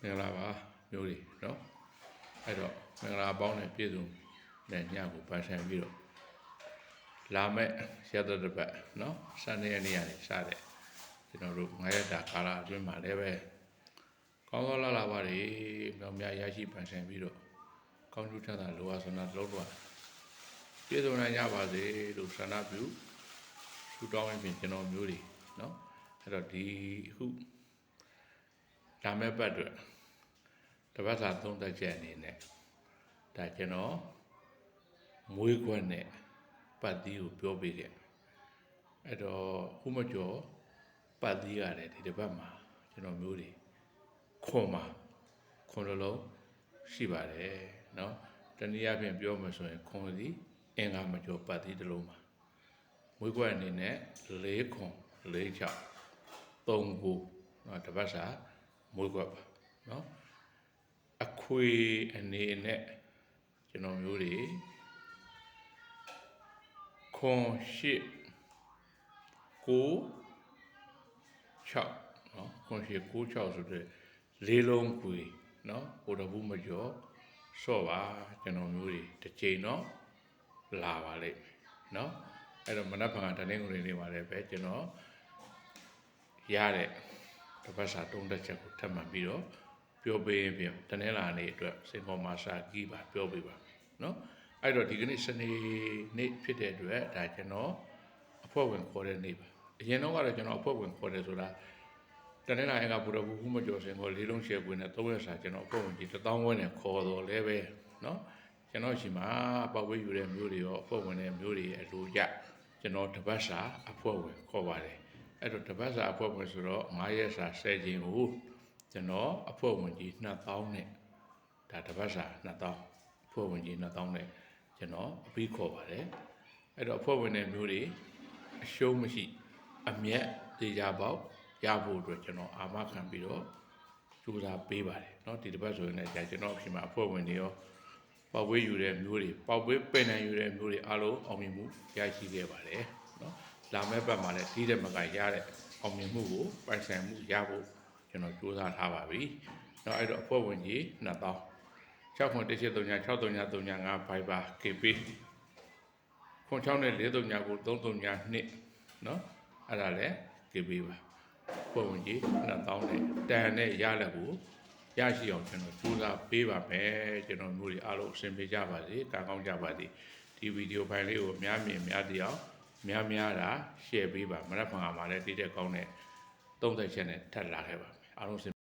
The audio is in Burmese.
မင်္ဂလာပါမျိုးတွေနော်အဲ့တော့မင်္ဂလာပေါင်းနဲ့ပြည့်စုံတဲ့ညကိုပန်းဆိုင်ပြီးတော့လာမဲ့ရက်သက်တစ်ပတ်နော်စနေရက်နေ့ကနေစတဲ့ကျွန်တော်တို့9ရက်တာကာလအတွင်းမှာလည်းပဲကောင်းသောလာပါတွေမြောင်များရရှိပန်းဆိုင်ပြီးတော့ကောင်းကျိုးထက်သာလိုအပ်စနာလုံးတော့ပြည့်စုံနိုင်ကြပါစေလို့ဆန္ဒပြုထူတောင်းရပြင်ကျွန်တော်မျိုးတွေနော်အဲ့တော့ဒီအခုလာမဲ့ပတ်အတွက်တပတ်စာသုံးသက်ချက်အနေနဲ့ဒါကျွန်တော်မွေးခွက်နဲ့ပတ်သီးကိုပြောပေးခဲ့အဲ့တော့ခုမကျော်ပတ်သီးရတယ်ဒီတစ်ပတ်မှာကျွန်တော်မျိုးတွေခွန်လုံးရှိပါတယ်เนาะတနည်းအားဖြင့်ပြောမှဆိုရင်ခွန်စီအင်္ဂါမကျော်ပတ်သီးတစ်လုံးပါမွေးခွက်အနေနဲ့4ခွန်4ချောက်3ခုเนาะတစ်ပတ်စာမွေးခွက်ပါเนาะအခွေအနေနဲ့ကျွန်တော်မျိုးတွေခွန်8 9 6เนาะခွန်8 9 6ဆိုတဲ့4လုံးခွေเนาะဟိုတဘူးမကျော်ဆော့ပါကျွန်တော်မျိုးတွေတစ်ချိန်တော့လာပါလိမ့်မယ်เนาะအဲ့တော့မနက်ဖြန်ကတနင်္ဂနွေနေ့မှာလည်းပဲကျွန်တော်ရတဲ့တပတ်စာတုံးတက်ချက်ကိုထပ်မှန်ပြီးတော့ပြောပေးရင်ပြန်တနင်္လာနေ့အတွက်စင်ပေါ်မှာစာကီးပါပြောပေးပါเนาะအဲ့တော့ဒီကနေ့စနေနေ့ဖြစ်တဲ့အတွက်ဒါကျွန်တော်အဖွဲ့ဝင်ခေါ်တဲ့နေ့ပါအရင်တော့ကတော့ကျွန်တော်အဖွဲ့ဝင်ခေါ်တယ်ဆိုတာတနင်္လာနေ့ကဘုရားဘူးမကျော်စင်ကို၄လုံးရှယ်ပွင့်နဲ့၃ရက်စာကျွန်တော်အဖွဲ့ဝင်ကြီး1000ဝန်းနဲ့ခေါ်တော်လဲပဲเนาะကျွန်တော်ရှိမှာပတ်ဝေးယူတဲ့မျိုးတွေရောအဖွဲ့ဝင်တဲ့မျိုးတွေအလိုကြကျွန်တော်တပတ်စာအဖွဲ့ဝင်ခေါ်ပါတယ်အဲ့တော့တပတ်စာအဖွဲ့ဝင်ဆိုတော့9ရက်စာ10ချိန်ကိုကျွန်တော်အဖွဲ့ဝင်ကြီး2000နဲ့ဒါတပတ်စာ2000အဖွဲ့ဝင်ကြီး2000နဲ့ကျွန်တော်အပြီးခေါ်ပါတယ်အဲ့တော့အဖွဲ့ဝင်တဲ့မျိုးတွေအရှုံးမရှိအမျက်တေချာပေါက်ရဖို့အတွက်ကျွန်တော်အာမခံပြီးတော့ကြိုးစားပေးပါတယ်เนาะဒီတစ်ပတ်ဆိုရင်လည်းကျွန်တော်အဖြစ်မှာအဖွဲ့ဝင်တွေရောပေါက်ဝေးယူတဲ့မျိုးတွေပေါက်ဝေးပင်နိုင်ယူတဲ့မျိုးတွေအားလုံးအောင်မြင်မှုရရှိခဲ့ပါတယ်เนาะလာမယ့်ပတ်မှာလည်းဒီတဲ့မကရတဲ့အောင်မြင်မှုကိုပိုင်ဆိုင်မှုရဖို့ကျွန်တော်ကြိုးစားထားပါပြီเนาะအဲ့တော့အဖွဲ့ဝင်ကြီး2000 6136335 Viber KP 06နဲ့439ကို339เนาะအဲ့ဒါလည်း KP ပါပုံကြီး2000နဲ့တန်နဲ့ရလက်ကိုရရှိအောင်ကျွန်တော်ကြိုးစားပေးပါမယ်ကျွန်တော်မျိုးတွေအားလုံးအဆင်ပြေကြပါစေတာကောင်းကြပါစေဒီဗီဒီယိုဖိုင်လေးကိုအများမြင်များသိအောင်များတာ share ပေးပါမနက်ဖြန်မှာလည်းဒီတဲ့ကောင်းတဲ့30ချက်နဲ့ထပ်လာခဲ့ပါမယ်အားလုံး